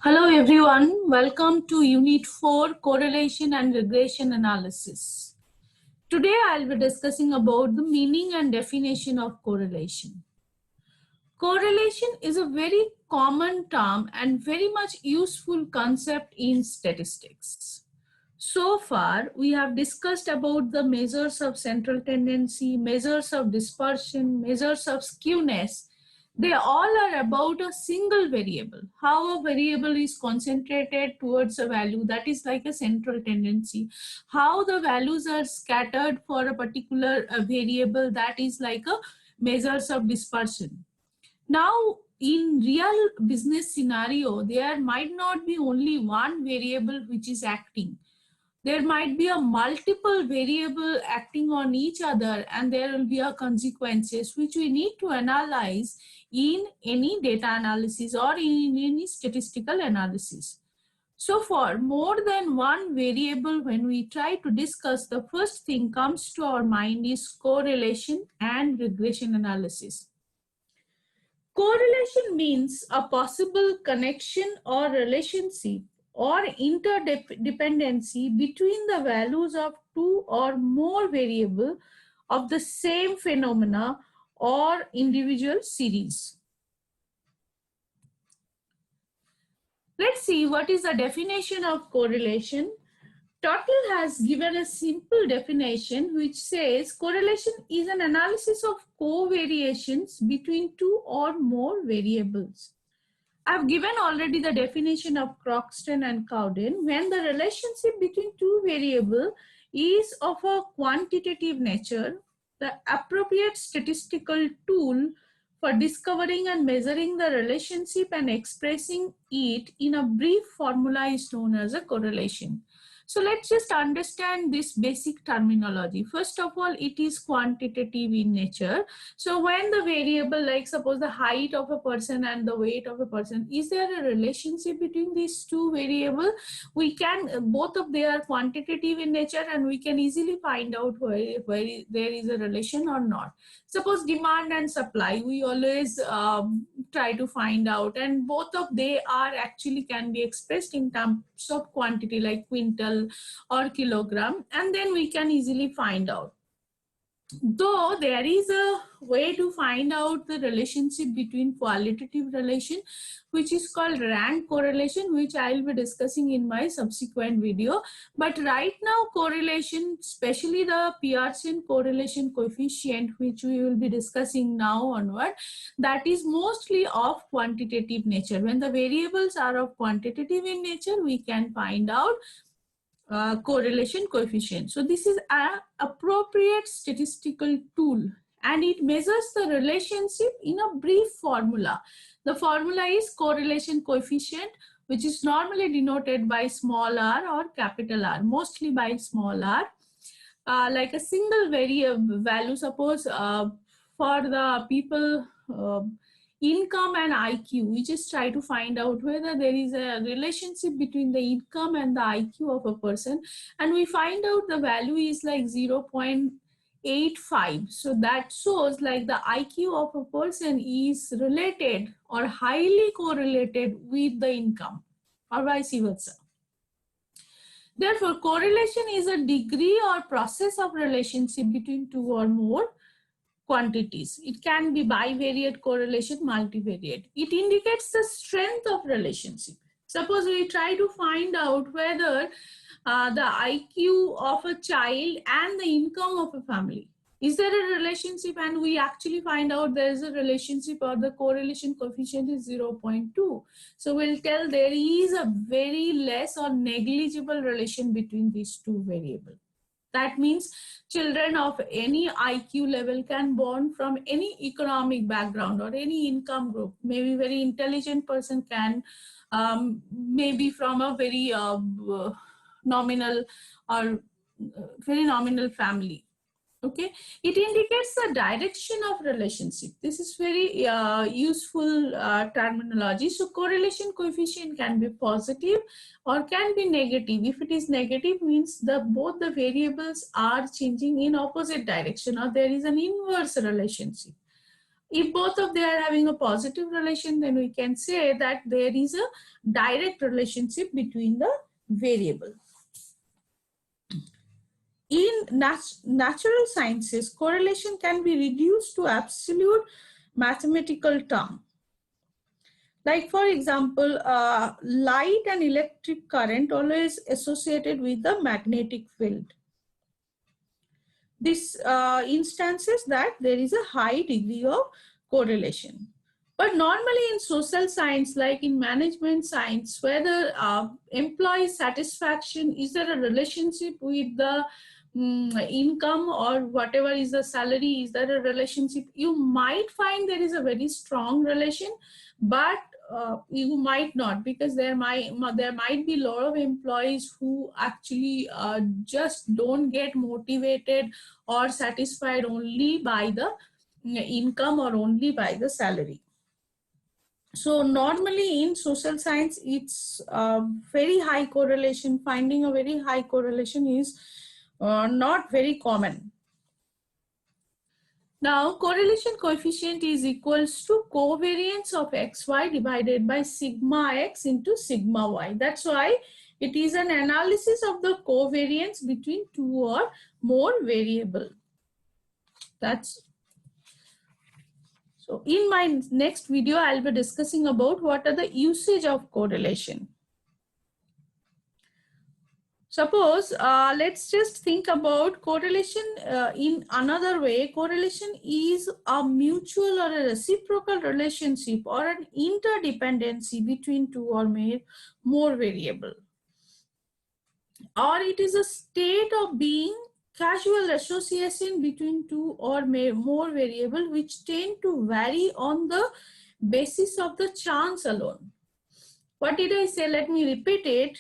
Hello everyone, welcome to Unit 4 Correlation and Regression Analysis. Today I'll be discussing about the meaning and definition of correlation. Correlation is a very common term and very much useful concept in statistics. So far, we have discussed about the measures of central tendency, measures of dispersion, measures of skewness. They all are about a single variable. How a variable is concentrated towards a value, that is like a central tendency. How the values are scattered for a particular variable, that is like a measures of dispersion. Now, in real business scenario, there might not be only one variable which is acting. There might be a multiple variable acting on each other, and there will be a consequences which we need to analyze in any data analysis or in any statistical analysis. So for more than one variable, when we try to discuss, the first thing comes to our mind is correlation and regression analysis. Correlation means a possible connection or relationship or interdependency between the values of two or more variables of the same phenomena or individual series. Let's see what is the definition of correlation. Total has given a simple definition which says correlation is an analysis of covariations between two or more variables. I've given already the definition of Croxton and Cowden. When the relationship between two variables is of a quantitative nature, the appropriate statistical tool for discovering and measuring the relationship and expressing it in a brief formula is known as a correlation. So let's just understand this basic terminology. First of all, it is quantitative in nature. So when the variable, like suppose the height of a person and the weight of a person, is there a relationship between these two variables? We can, both of they are quantitative in nature, and we can easily find out where there is a relation or not. Suppose demand and supply, we always try to find out, and both of they are actually can be expressed in terms of quantity like quintal or kilogram, and then we can easily find out. Though there is a way to find out the relationship between qualitative relation, which is called rank correlation, which I will be discussing in my subsequent video. But right now, correlation, especially the Pearson correlation coefficient, which we will be discussing now onward, that is mostly of quantitative nature. When the variables are of quantitative in nature, we can find out correlation coefficient. So this is an appropriate statistical tool, and it measures the relationship in a brief formula. The formula is correlation coefficient, which is normally denoted by small r or capital R, mostly by small r. Like a single variable value, suppose for the people income and IQ, we just try to find out whether there is a relationship between the income and the IQ of a person, and we find out the value is like 0.85. So that shows like the IQ of a person is related or highly correlated with the income, or vice versa. Therefore, correlation is a degree or process of relationship between two or more quantities. It can be bivariate correlation, multivariate. It indicates the strength of relationship. Suppose we try to find out whether the IQ of a child and the income of a family, is there a relationship, and we actually find out there is a relationship or the correlation coefficient is 0.2. So we'll tell there is a very less or negligible relation between these two variables. That means children of any IQ level can born from any economic background or any income group. Maybe very intelligent person can, maybe from a very nominal or very nominal family. Okay, it indicates the direction of relationship. This is very useful terminology. So correlation coefficient can be positive or can be negative. If it is negative, means both the variables are changing in opposite direction, or there is an inverse relationship. If both of them are having a positive relation, then we can say that there is a direct relationship between the variable. In natural sciences, correlation can be reduced to absolute mathematical term. Like for example, light and electric current always associated with the magnetic field. This instances that there is a high degree of correlation. But normally in social science, like in management science, whether employee satisfaction, is there a relationship with the income or whatever is the salary, is there a relationship? You might find there is a very strong relation, but you might not, because there might be a lot of employees who actually just don't get motivated or satisfied only by the income or only by the salary. So normally in social science, it's very high correlation. Finding a very high correlation is not very common. Now, correlation coefficient is equals to covariance of xy divided by sigma x into sigma y. That's why it is an analysis of the covariance between two or more variable. So in my next video, I'll be discussing about what are the usage of correlation. Suppose, let's just think about correlation in another way. Correlation is a mutual or a reciprocal relationship or an interdependency between two or more variable. Or it is a state of being, casual association between two or more variable which tend to vary on the basis of the chance alone. What did I say? Let me repeat it.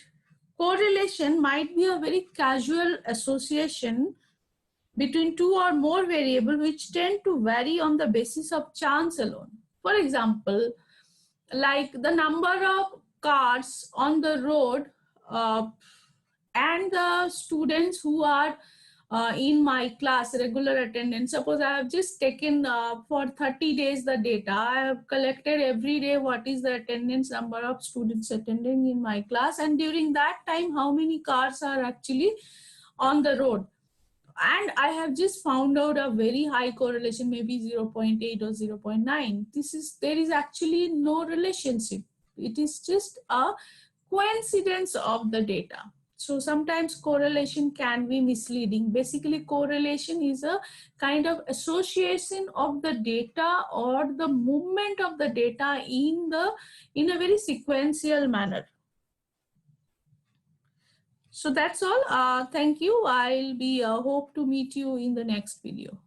Correlation might be a very casual association between two or more variables which tend to vary on the basis of chance alone. For example, like the number of cars on the road and the students who are in my class, regular attendance. Suppose I have just taken for 30 days the data. I have collected every day what is the attendance number of students attending in my class, and during that time how many cars are actually on the road. And I have just found out a very high correlation, maybe 0.8 or 0.9. There is actually no relationship. It is just a coincidence of the data. So sometimes correlation can be misleading. Basically, correlation is a kind of association of the data or the movement of the data in a very sequential manner. So that's all. Thank you. I'll be hope to meet you in the next video.